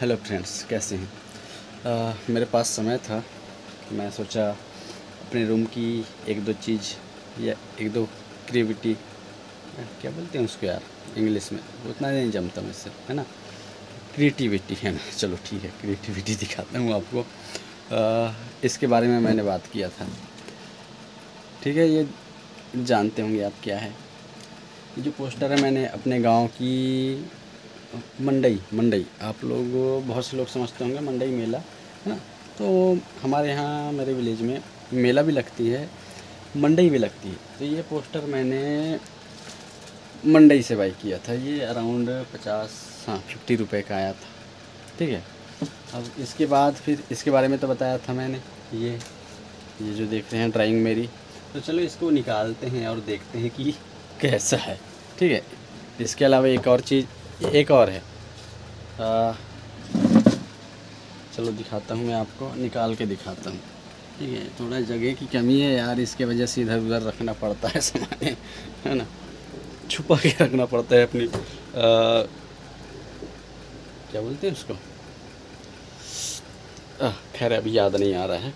Hello friends, कैसे हैं? मेरे पास समय था, मैं सोचा अपने रूम की एक दो चीज़ या एक दो क्रिएटिविटी, क्या बोलते हैं उसको यार इंग्लिश में, उतना नहीं जमता मुझसे, है ना। क्रिएटिविटी है ना, चलो ठीक है, क्रिएटिविटी दिखाता हूँ आपको। इसके बारे में मैंने बात किया था, ठीक है। ये जानते होंगे आप क्या है। ये जो पोस्टर है मैंने अपने गांव की मंडई मंडई आप लोग बहुत से लोग समझते होंगे मंडई मेला, है ना। तो हमारे यहाँ मेरे विलेज में मेला भी लगती है, मंडई भी लगती है। तो ये पोस्टर मैंने मंडई से बाई किया था। ये अराउंड 50, हाँ 50 रुपये का आया था, ठीक है। अब इसके बाद फिर इसके बारे में तो बताया था मैंने। ये जो देख रहे हैं ड्राइंग मेरी, तो चलो इसको निकालते हैं और देखते हैं कि कैसा है, ठीक है। इसके अलावा एक और चीज़, एक और है, चलो दिखाता हूँ, मैं आपको निकाल के दिखाता हूँ, ठीक है। थोड़ा जगह की कमी है यार, इसके वजह से इधर उधर रखना पड़ता है सामान, है ना, छुपा के रखना पड़ता है अपनी क्या बोलते हैं उसको, खैर अभी याद नहीं आ रहा है।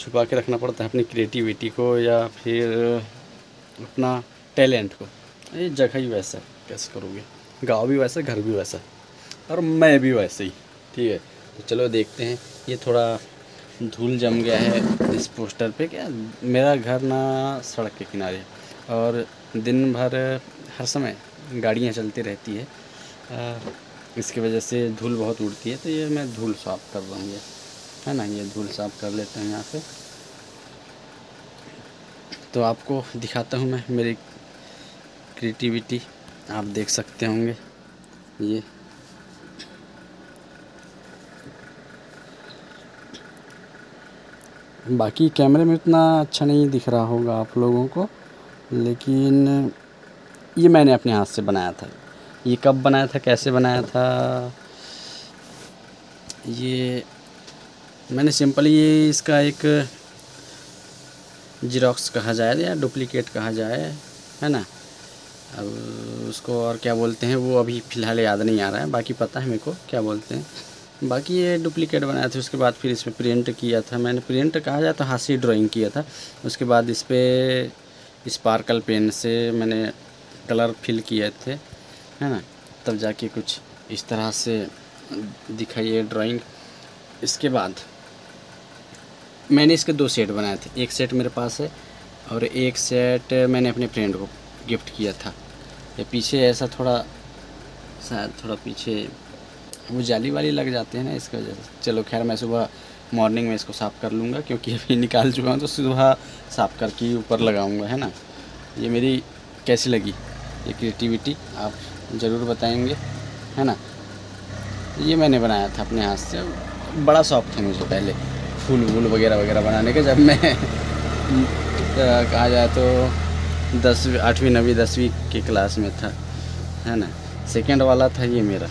छुपा के रखना पड़ता है अपनी क्रिएटिविटी को या फिर अपना टैलेंट को। ये जगह ही वैसा है, कैसे करोगे, गाँव भी वैसा, घर भी वैसा, और मैं भी वैसे ही, ठीक है। तो चलो देखते हैं। ये थोड़ा धूल जम गया है इस पोस्टर पे। क्या, मेरा घर ना सड़क के किनारे है और दिन भर हर समय गाड़ियाँ चलती रहती है, इसकी वजह से धूल बहुत उड़ती है। तो ये मैं धूल साफ़ कर रहा हूँ, ये है ना, ये धूल साफ़ कर लेते हैं यहाँ से। तो आपको दिखाता हूँ मैं मेरी क्रिएटिविटी, आप देख सकते होंगे। ये बाकी कैमरे में उतना अच्छा नहीं दिख रहा होगा आप लोगों को, लेकिन ये मैंने अपने हाथ से बनाया था। ये कब बनाया था, कैसे बनाया था, ये मैंने सिंपली, ये इसका एक ज़ेरॉक्स कहा जाए या डुप्लीकेट कहा जाए, है ना। अब उसको और क्या बोलते हैं वो अभी फ़िलहाल याद नहीं आ रहा है, बाकी पता है मेरे को क्या बोलते हैं। बाकी ये डुप्लीकेट बनाया था, उसके बाद फिर इसमें प्रिंट किया था मैंने। प्रिंट कहा जाए तो हाथ से ड्राइंग किया था। उसके बाद इस पे स्पार्कल पेन से मैंने कलर फिल किए थे, है ना, तब जाके कुछ इस तरह से दिखाई ये ड्राइंग। इसके बाद मैंने इसके 2 सेट बनाए थे, एक सेट मेरे पास है और एक सेट मैंने अपने फ्रेंड को गिफ्ट किया था। ये पीछे ऐसा थोड़ा, शायद थोड़ा पीछे वो जाली वाली लग जाते हैं ना, इसकी वजह से। चलो खैर, मैं सुबह मॉर्निंग में इसको साफ़ कर लूँगा, क्योंकि अभी निकाल चुका हूँ, तो सुबह साफ़ करके ऊपर लगाऊँगा, है ना। ये मेरी कैसी लगी ये क्रिएटिविटी, आप ज़रूर बताएंगे, है ना। ये मैंने बनाया था अपने हाथ से। बड़ा शौक था मुझे पहले फूल वूल वगैरह वगैरह बनाने का, जब मैं कहा जाए तो 10वीं 8वीं 9वीं 10वीं की क्लास में था, है ना। सेकंड वाला था ये मेरा।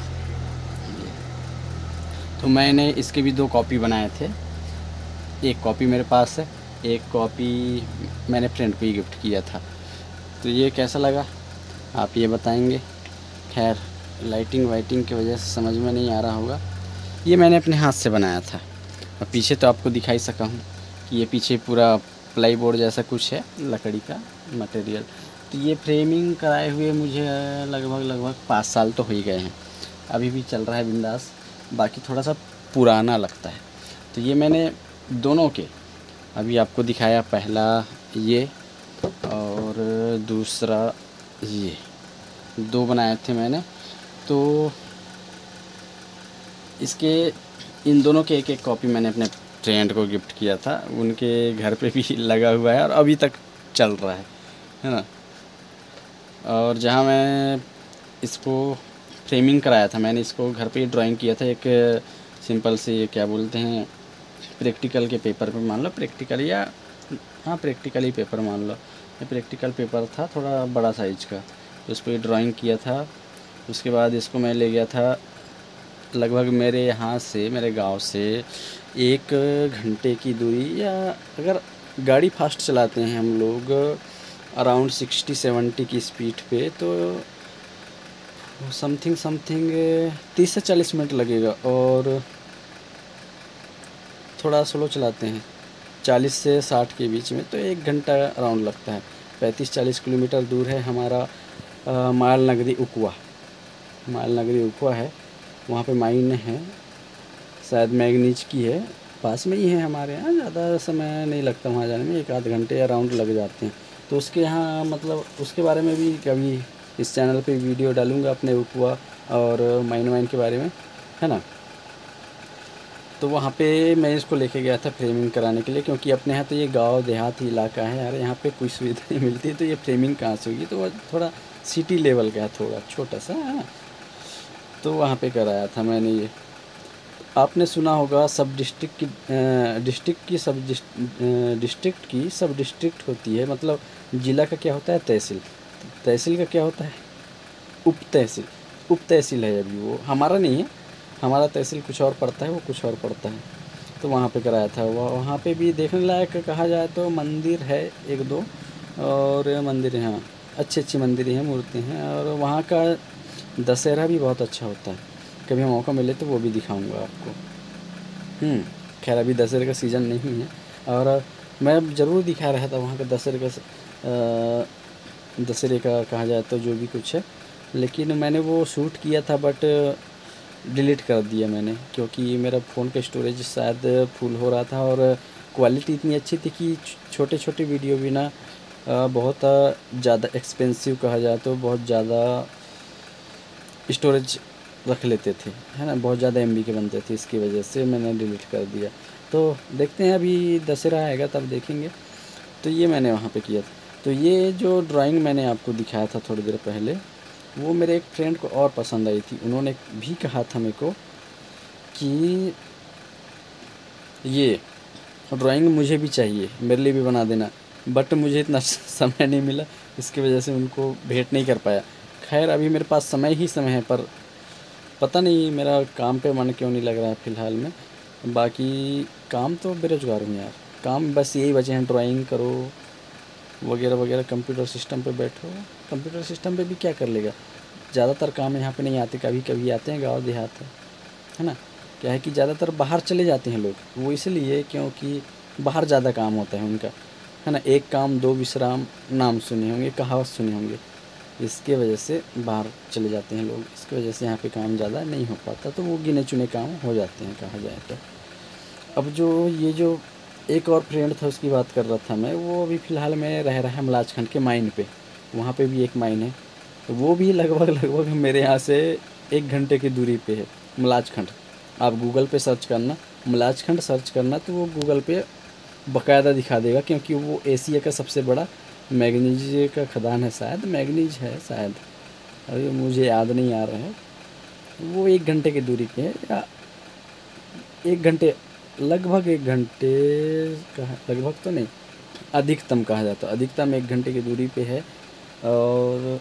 तो मैंने इसके भी 2 कॉपी बनाए थे। एक कॉपी मेरे पास है, एक कॉपी मैंने फ्रेंड को ही गिफ्ट किया था। तो ये कैसा लगा आप ये बताएंगे। खैर लाइटिंग वाइटिंग की वजह से समझ में नहीं आ रहा होगा। ये मैंने अपने हाथ से बनाया था, और पीछे तो आपको दिखाई सका हूँ कि ये पीछे पूरा प्लाई बोर्ड जैसा कुछ है, लकड़ी का मटेरियल। तो ये फ्रेमिंग कराए हुए मुझे लगभग 5 साल तो हो ही गए हैं, अभी भी चल रहा है बिंदास। बाकी थोड़ा सा पुराना लगता है। तो ये मैंने दोनों के अभी आपको दिखाया, पहला ये और दूसरा ये, 2 बनाए थे मैंने। तो इसके इन दोनों के एक एक कॉपी मैंने अपने फ्रेंड को गिफ्ट किया था, उनके घर पे भी लगा हुआ है और अभी तक चल रहा है ना। और जहाँ मैं इसको फ्रेमिंग कराया था, मैंने इसको घर पे ही ड्राइंग किया था। एक सिंपल से, ये क्या बोलते हैं, प्रैक्टिकल के पेपर पे मान लो, प्रैक्टिकल या हाँ प्रैक्टिकल ही पेपर मान लो। ये प्रैक्टिकल पेपर था थोड़ा बड़ा साइज का, तो उस पर ड्राइंग किया था। उसके बाद इसको मैं ले गया था लगभग मेरे यहाँ से, मेरे गांव से 1 घंटे की दूरी, या अगर गाड़ी फास्ट चलाते हैं हम लोग अराउंड 60-70 की स्पीड पे, तो समथिंग 30 से 40 मिनट लगेगा, और थोड़ा स्लो चलाते हैं 40 से 60 के बीच में तो 1 घंटा अराउंड लगता है। 35-40 किलोमीटर दूर है हमारा माल नगरी उकवा है, वहाँ पे माइन है, शायद मैग्नीज की है, पास में ही है हमारे यहाँ। ज़्यादा समय नहीं लगता वहाँ जाने में, 1 आध घंटे अराउंड लग जाते हैं। तो उसके यहाँ मतलब उसके बारे में भी कभी इस चैनल पे वीडियो डालूँगा अपने उकवा और माइन के बारे में, है ना। तो वहाँ पे मैं इसको लेके गया था फ्रेमिंग कराने के लिए, क्योंकि अपने यहाँ तो ये गांव देहाती इलाका है यार, यहाँ पे कोई सुविधा नहीं मिलती, तो ये फ्रेमिंग कहाँ से होगी। तो वो थोड़ा सिटी लेवल का है, थोड़ा छोटा सा, है ना। तो वहाँ पे कराया था मैंने ये। आपने सुना होगा डिस्ट्रिक्ट की सब डिस्ट्रिक्ट होती है, मतलब ज़िला का क्या होता है तहसील, तहसील का क्या होता है उप तहसील। उप तहसील है अभी वो, हमारा नहीं है, हमारा तहसील कुछ और पड़ता है, वो कुछ और पड़ता है। तो वहाँ पे कराया था। वहाँ पे भी देखने लायक कहा जाए तो मंदिर है 1-2, और मंदिर हैं, अच्छी अच्छी मंदिर हैं, मूर्ति हैं, और वहाँ का दशहरा भी बहुत अच्छा होता है। कभी मौका मिले तो वो भी दिखाऊंगा आपको। खैर अभी दशहरे का सीज़न नहीं है, और मैं ज़रूर दिखा रहा था वहाँ का दशहरे का कहा जाए तो जो भी कुछ है, लेकिन मैंने वो शूट किया था बट डिलीट कर दिया मैंने, क्योंकि मेरा फ़ोन का स्टोरेज शायद फुल हो रहा था, और क्वालिटी इतनी अच्छी थी कि छोटे छोटे वीडियो भी ना बहुत ज़्यादा एक्सपेंसिव कहा जाए तो बहुत ज़्यादा स्टोरेज रख लेते थे, है ना, बहुत ज़्यादा MB के बनते थे, इसकी वजह से मैंने डिलीट कर दिया। तो देखते हैं अभी दशहरा आएगा तब देखेंगे। तो ये मैंने वहाँ पे किया था। तो ये जो ड्राइंग मैंने आपको दिखाया था थोड़ी देर पहले, वो मेरे एक फ्रेंड को और पसंद आई थी। उन्होंने भी कहा था मेरे को कि ये ड्राइंग मुझे भी चाहिए, मेरे लिए भी बना देना, बट मुझे इतना समय नहीं मिला, इसकी वजह से उनको भेंट नहीं कर पाया। खैर अभी मेरे पास समय है, पर पता नहीं मेरा काम पे मन क्यों नहीं लग रहा है फ़िलहाल में। बाकी काम तो बेरोज़गार हूँ यार, काम बस यही बचे हैं, ड्राइंग करो वगैरह वगैरह, कंप्यूटर सिस्टम पे बैठो। कंप्यूटर सिस्टम पे भी क्या कर लेगा, ज़्यादातर काम यहाँ पे नहीं आते, कभी कभी आते हैं, गाँव देहात है ना। क्या है कि ज़्यादातर बाहर चले जाते हैं लोग, वो इसलिए क्योंकि बाहर ज़्यादा काम होता है उनका, है ना। 1 काम 2 विश्राम नाम सुने होंगे, कहावत सुने होंगे, इसके वजह से बाहर चले जाते हैं लोग, इसकी वजह से यहाँ पे काम ज़्यादा नहीं हो पाता, तो वो गिने चुने काम हो जाते हैं कहा जाए तो। अब जो एक और फ्रेंड था उसकी बात कर रहा था मैं, वो अभी फ़िलहाल में रह रहा है मलाजखंड के माइन पे, वहाँ पे भी एक माइन है, तो वो भी लगभग मेरे यहाँ से 1 घंटे की दूरी पे है मलाजखंड। आप गूगल पे सर्च करना, मलाजखंड सर्च करना, तो वो गूगल पे बाकायदा दिखा देगा, क्योंकि वो एशिया का सबसे बड़ा मैग्नीज का खदान है, शायद मैग्नीज है शायद, अभी मुझे याद नहीं आ रहा है। वो 1 घंटे की दूरी पे है, या 1 घंटे, लगभग 1 घंटे कहा, लगभग तो नहीं, अधिकतम कहा जाता है, अधिकतम 1 घंटे की दूरी पे है। और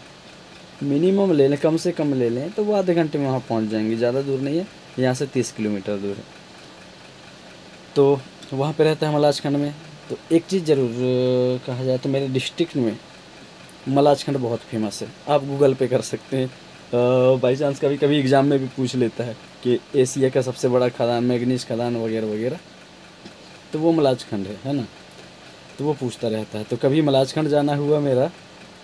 मिनिमम ले लें, कम से कम ले लें तो वो आधे घंटे में वहाँ पहुँच जाएंगे, ज़्यादा दूर नहीं है, यहाँ से 30 किलोमीटर दूर है। तो वहाँ पे रहता है मलाजखंड में। तो एक चीज़ ज़रूर कहा जाए तो मेरे डिस्ट्रिक्ट में मलाजखंड बहुत फेमस है, आप गूगल पे कर सकते हैं। बाई चांस कभी कभी एग्ज़ाम में भी पूछ लेता है कि एशिया का सबसे बड़ा खदान मैग्नीज खदान वगैरह वगैरह, तो वो मलाजखंड है ना। तो वो पूछता रहता है, तो कभी मलाजखंड जाना हुआ मेरा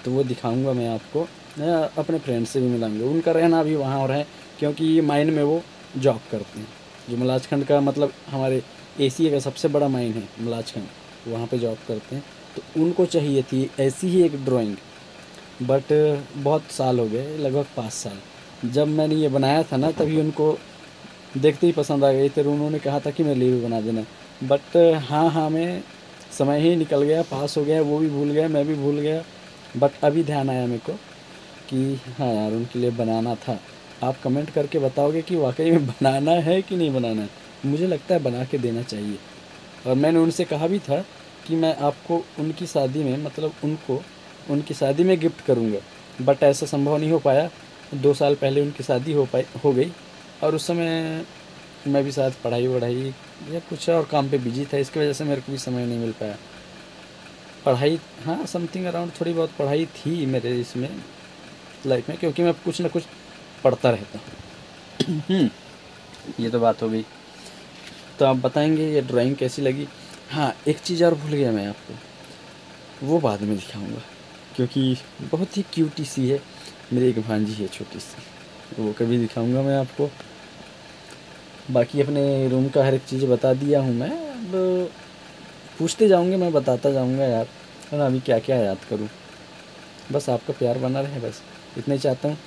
तो वो दिखाऊंगा मैं आपको। मैं अपने फ्रेंड से भी मिलाऊंगा, उनका रहना अभी वहाँ हो रहा है, क्योंकि माइन में वो जॉब करते हैं। जो मलाजखंड का मतलब हमारे एशिया का सबसे बड़ा माइन है मलाजखंड, वहाँ पे जॉब करते हैं। तो उनको चाहिए थी ऐसी ही एक ड्राइंग, बट बहुत साल हो गए, लगभग 5 साल। जब मैंने ये बनाया था ना तभी उनको देखते ही पसंद आ गई, फिर उन्होंने कहा था कि मेरे लिए भी बना देना, बट हाँ में समय ही निकल गया, पास हो गया, वो भी भूल गया, मैं भी भूल गया। बट अभी ध्यान आया मेरे को कि हाँ यार उनके लिए बनाना था। आप कमेंट करके बताओगे कि वाकई में बनाना है कि नहीं बनाना है। मुझे लगता है बना के देना चाहिए, और मैंने उनसे कहा भी था कि मैं आपको उनकी शादी में, मतलब उनको उनकी शादी में गिफ्ट करूँगा, बट ऐसा संभव नहीं हो पाया। 2 साल पहले उनकी शादी हो गई, और उस समय मैं भी शायद पढ़ाई वढ़ाई या कुछ और काम पे बिजी था, इसकी वजह से मेरे को भी समय नहीं मिल पाया। पढ़ाई, हाँ समथिंग अराउंड थोड़ी बहुत पढ़ाई थी मेरे इसमें लाइफ में, क्योंकि मैं कुछ ना कुछ पढ़ता रहता हूँ। ये तो बात हो गई। तो आप बताएंगे ये ड्राइंग कैसी लगी। हाँ, एक चीज़ और भूल गया मैं आपको, वो बाद में दिखाऊंगा, क्योंकि बहुत ही क्यूटी सी है, मेरी एक भांजी है छोटी सी, वो कभी दिखाऊंगा मैं आपको। बाकी अपने रूम का हर एक चीज़ बता दिया हूँ मैं, अब पूछते जाऊँगे, मैं बताता जाऊँगा यार, है ना। अभी क्या क्या याद करूँ, बस आपका प्यार बना रहे, बस इतना ही चाहता हूँ।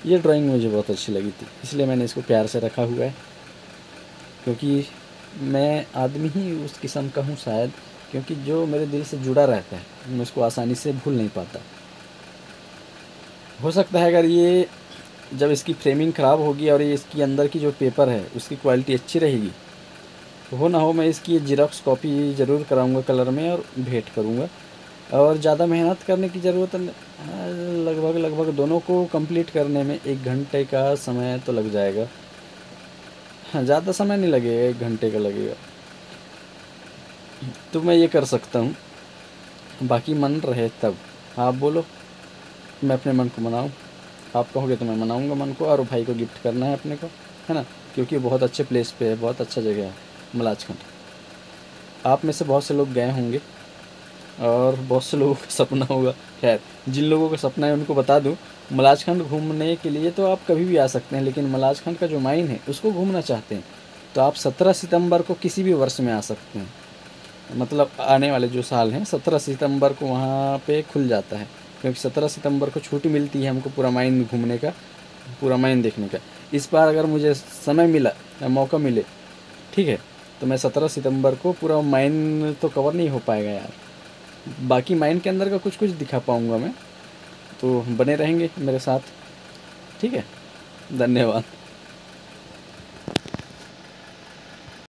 ये ड्राइंग मुझे बहुत अच्छी लगी थी, इसलिए मैंने इसको प्यार से रखा हुआ है, क्योंकि मैं आदमी ही उस किस्म का हूँ शायद, क्योंकि जो मेरे दिल से जुड़ा रहता है मैं उसको आसानी से भूल नहीं पाता। हो सकता है अगर ये जब इसकी फ्रेमिंग ख़राब होगी और ये इसकी अंदर की जो पेपर है उसकी क्वालिटी अच्छी रहेगी, तो हो ना हो मैं इसकी ज़ेरॉक्स कॉपी ज़रूर कराऊंगा कलर में और भेंट करूंगा। और ज़्यादा मेहनत करने की ज़रूरत लगभग दोनों को कंप्लीट करने में 1 घंटे का समय तो लग जाएगा। हाँ, ज़्यादा समय नहीं लगेगा, 1 घंटे का लगेगा, तो मैं ये कर सकता हूँ। बाकी मन रहे तब आप बोलो, मैं अपने मन को मनाऊँ। आप कहोगे तो मैं मनाऊँगा मन को, और भाई को गिफ्ट करना है अपने को, है ना, क्योंकि बहुत अच्छे प्लेस पे है, बहुत अच्छा जगह है मलाजखंड। आप में से बहुत से लोग गए होंगे और बहुत से लोगों का सपना होगा। खैर, जिन लोगों का सपना है उनको बता दूं, मलाजखंड घूमने के लिए तो आप कभी भी आ सकते हैं, लेकिन मलाजखंड का जो माइन है उसको घूमना चाहते हैं तो आप 17 सितंबर को किसी भी वर्ष में आ सकते हैं। मतलब आने वाले जो साल हैं 17 सितंबर को वहाँ पे खुल जाता है, क्योंकि 17 सितंबर को छुट्टी मिलती है हमको पूरा माइन घूमने का, पूरा माइन देखने का। इस बार अगर मुझे समय मिला या मौका मिले, ठीक है, तो मैं 17 सितंबर को पूरा माइन तो कवर नहीं हो पाएगा यार, बाकी माइन के अंदर का कुछ कुछ दिखा पाऊँगा मैं, तो बने रहेंगे मेरे साथ, ठीक है। धन्यवाद।